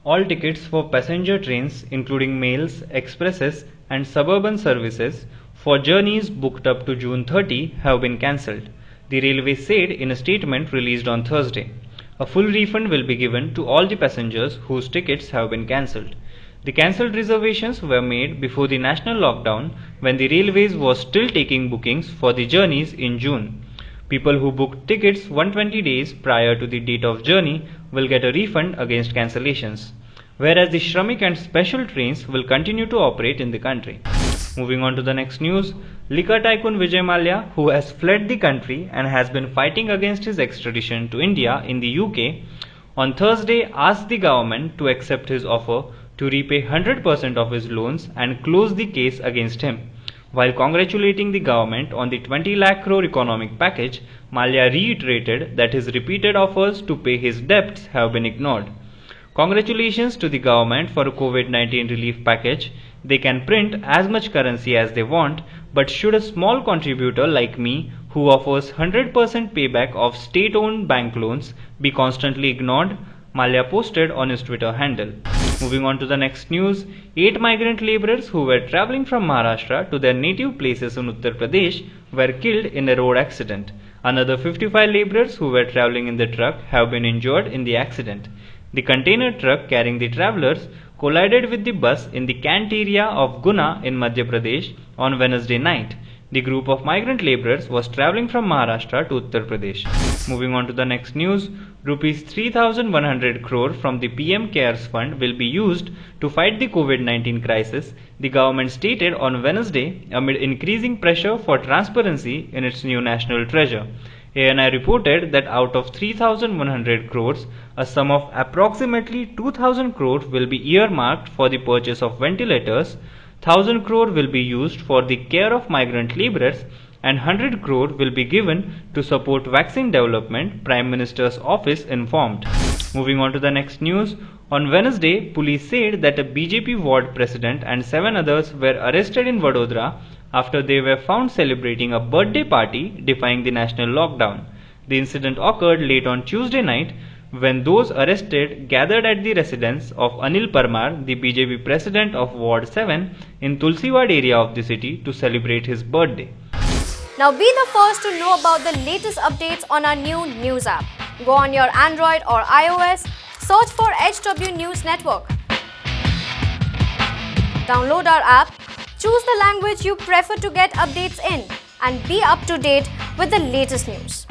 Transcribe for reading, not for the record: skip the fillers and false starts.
All tickets for passenger trains, including mails, expresses, and suburban services, for journeys booked up to June 30 have been cancelled, the railway said in a statement released on Thursday. A full refund will be given to all the passengers whose tickets have been cancelled. The cancelled reservations were made before the national lockdown, when the railways was still taking bookings for the journeys in June. People who booked tickets 120 days prior to the date of journey will get a refund against cancellations, whereas the Shramik and special trains will continue to operate in the country. Moving on to the next news, liquor tycoon Vijay Mallya, who has fled the country and has been fighting against his extradition to India in the UK, on Thursday asked the government to accept his offer to repay 100% of his loans and close the case against him. While congratulating the government on the 20 lakh crore economic package, Mallya reiterated that his repeated offers to pay his debts have been ignored. Congratulations to the government for a COVID-19 relief package. They can print as much currency as they want, but should a small contributor like me, who offers 100% payback of state-owned bank loans, be constantly ignored? Mallya posted on his Twitter handle. Moving on to the next news, 8 migrant labourers who were travelling from Maharashtra to their native places in Uttar Pradesh were killed in a road accident. Another 55 labourers who were travelling in the truck have been injured in the accident. The container truck carrying the travellers collided with the bus in the Cant area of Guna in Madhya Pradesh on Wednesday night. The group of migrant labourers was travelling from Maharashtra to Uttar Pradesh. Moving on to the next news, Rupees 3,100 crore from the PM CARES Fund will be used to fight the COVID-19 crisis, the government stated on Wednesday amid increasing pressure for transparency in its new national treasure. ANI reported that out of 3,100 crores, a sum of approximately 2,000 crores will be earmarked for the purchase of ventilators, 1,000 crore will be used for the care of migrant labourers, and 100 crore will be given to support vaccine development, Prime Minister's office informed. Moving on to the next news, on Wednesday, police said that a BJP ward president and 7 others were arrested in Vadodara after they were found celebrating a birthday party defying the national lockdown. The incident occurred late on Tuesday night when those arrested gathered at the residence of Anil Parmar, the BJP president of Ward 7 in Tulsiwad area of the city, to celebrate his birthday. Now be the first to know about the latest updates on our new news app. Go on your Android or iOS, search for HW News Network. Download our app, choose the language you prefer to get updates in, and be up to date with the latest news.